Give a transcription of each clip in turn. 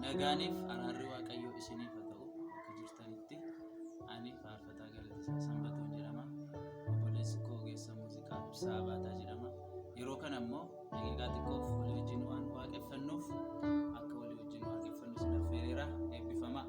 Nagaaniif araarri Waaqayyoo isiniif haa ta'u. Akka jirtanitti ani faarfataa Galataa Sanbatoon jedhama. Obboleessi koo ogeessa muuziqaa Ibsaa Baataa jedhama. Yeroo kana immoo daqiiqaa xiqqoof walii wajjin waan waaqeffannuuf akka walii wajjin waaqeffannu sin affeereera. Eebbifamaa.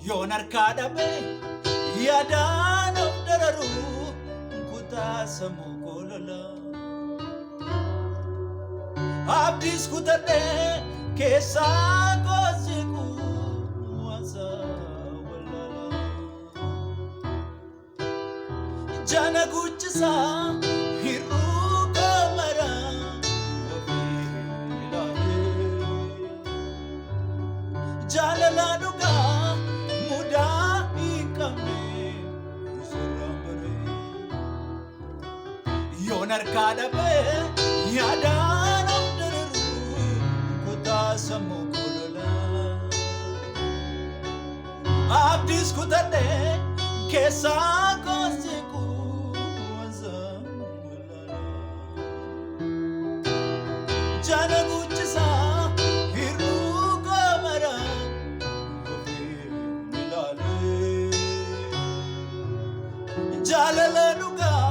Yoon harkaa dhabee yaadaan of dararu kutaa sammuu koo lola. Abdiis kutadhee keessaa koo siqu waansa wallala. Jana guchisaa hir'uu koo mara ofii ilaalee. Jaalala dhugaa yoon harkaa dhabee yaadaan of dararu kutaa sammuu koo lola. Abdiis kutadhee keessaa koo siqu waansa wallala. Jana guchisaa hir'uu koo mara ofii ilaalee. Jaalala dhugaa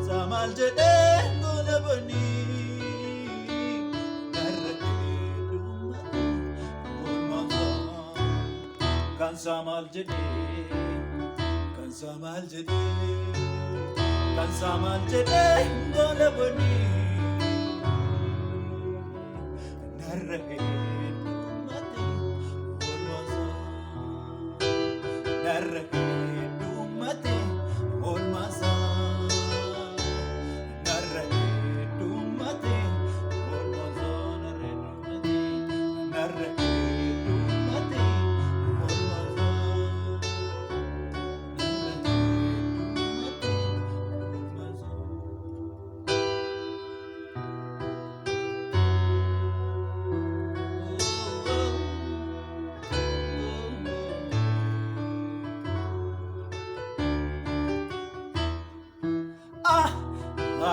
Samal jede gona bani narrake dumma olmasa kan samal jede gona bani narrake dumma olmasa narrake dumma olmasa.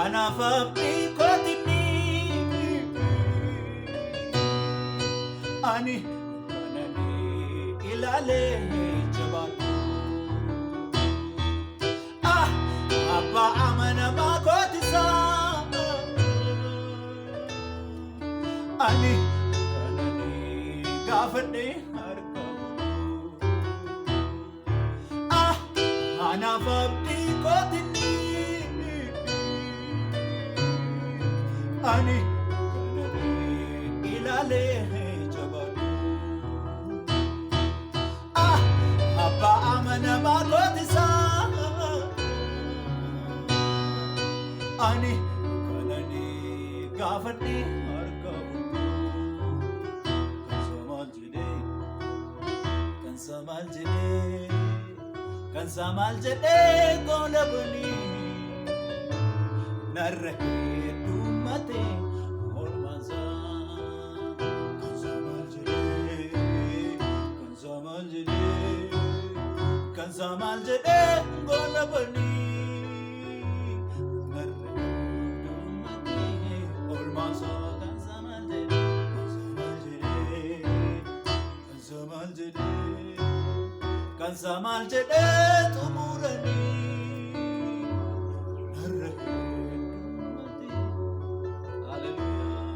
anaaf abdii kootini ani kanani ilaalee jabaadhu abbaa amanamaa kootisaa ani kanani gaafadhee anaaf abdii kootini ani kanani ilaalee jabaadhu abbaa amanamaa kootisaa ani kanani gaafadhee argamu kan samaal jedhee gola bunii narra heddummatee olmaasaa kan samaal jedhee gola bunii narra heddummatee olmaasaa kan samaal jedhee kan samaal jedhee xumuranii narra heddummatee haleluuyaa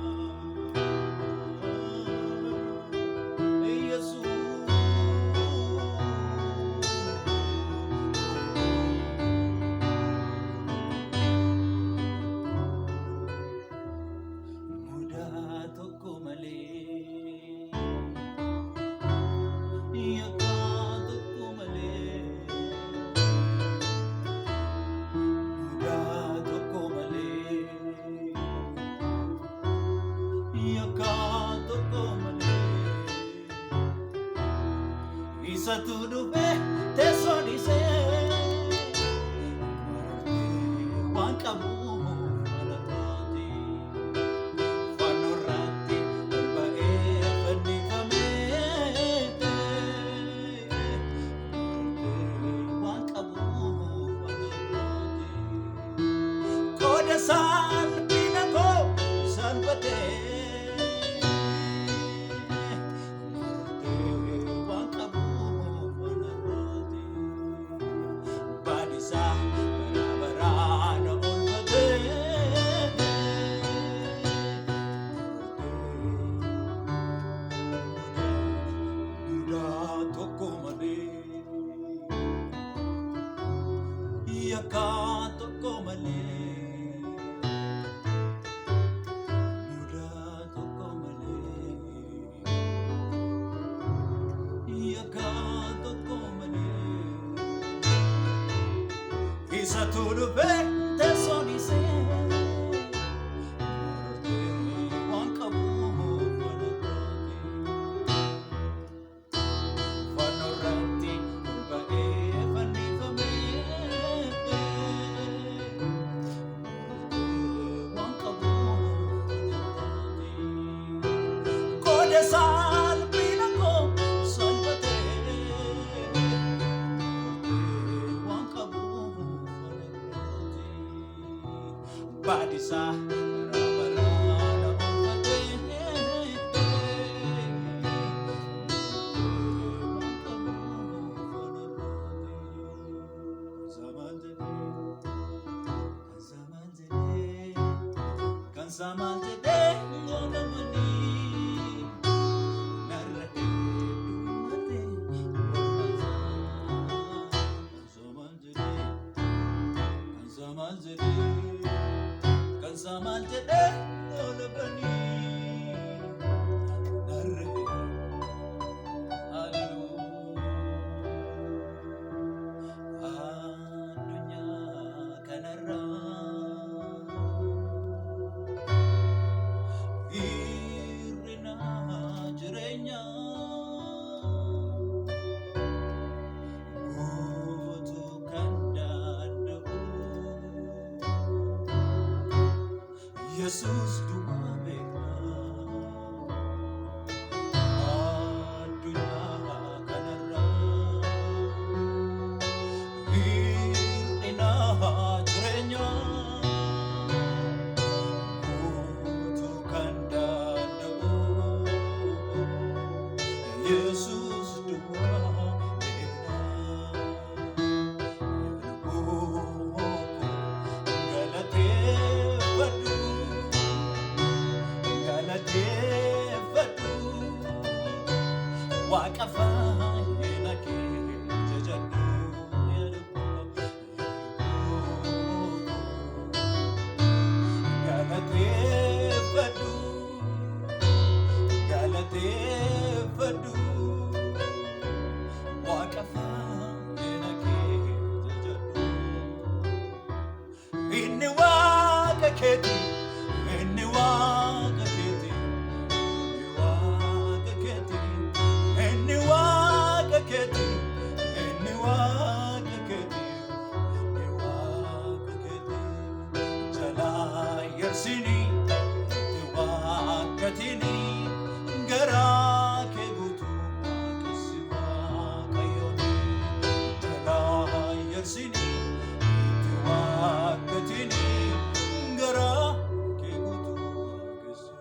Yesuus mudaa tokko malee yakkaa tokko malee mudaa tokko malee yakkaa tokko malee isatu dhufee teessoo dhiisee waan qabu salphina koo salphatee waan qabuuf baadhisaa baraa na oolfatee mudaa tokko malee yakkaa tokko malee isatu dhufee teessoo dhiisee waan qabuuf fannoo irratti ba'ee fannifamee waan qabuuf qooda salphina koo salphatee waan qabuuf baadhisaa baraa na oolfatee kan samaal jedhee gola bunii narra heddummatee kan samaal jedhee gola bunii narra haleluuyaa addunyaa kanarraa hir'ina jireenyaa guutuu kan danda'u Yesuus duwwaa beeka addunyaa kanarraa hir'ina jireenyaa yersini itti waaqatini garaa kee guutuu waaqessi waaqayyooni jalaa yersini itti waaqatini garaa kee guutuu waaqessi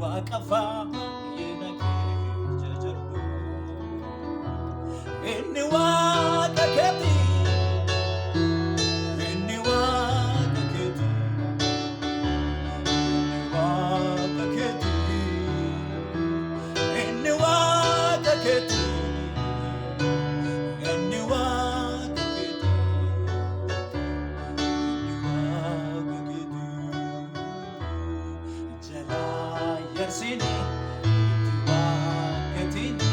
Waqafa yenake jajadu inni waaqa keeti inni waaqa keeti inni waaqa keeti inni waaqa keeti inni waaqa keeti jala yersini itti waaqatini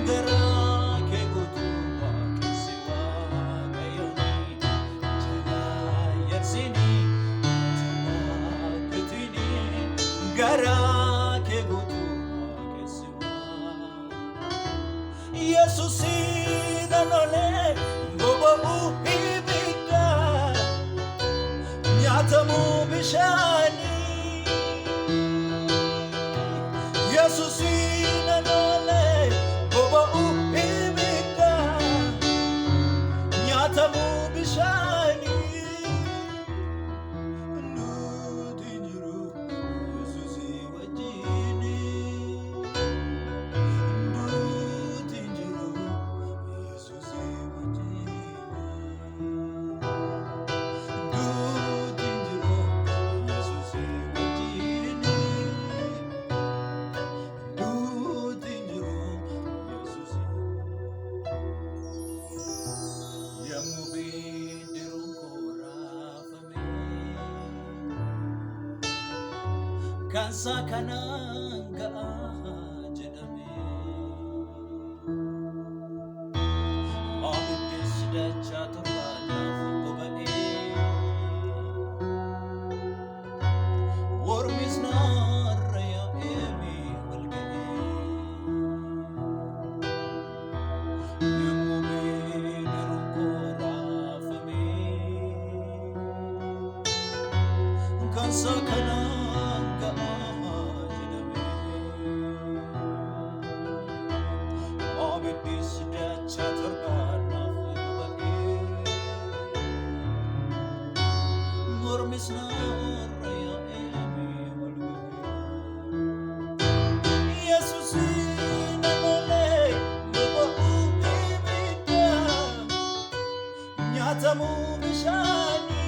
garaa kee guutuu waaqessi waaqayyooni jala yersini itti waaqatini garaa kee guutuu waaqessi Yesuusiin lolee boba'uu ibidda nyaatamuu bishaanii Yesuusiin lolee boba'uu ibidda nyaatamuu bishaanii nuti jiru Yesuusii wajjini nuti jiru Yesuusii wajjini nuti jiru Yesuusii wajjini nuti jiru Yesuusii yommuu bidiruun koo raafame kansaa kanaan ga'a jedhame abiddi dachaa torbaadhaaf boba'ee wormis narra yaa'eemi wal ga'ee yommuu bidiruun koo raafame kansaa kanaan ga'a jedhame abiddi dachaa torbaadhaaf boba'ee mormis narra yaa'eemi wal ga'ee Yesuusiin lolee boba'uu ibidda nyaatamuu bishaanii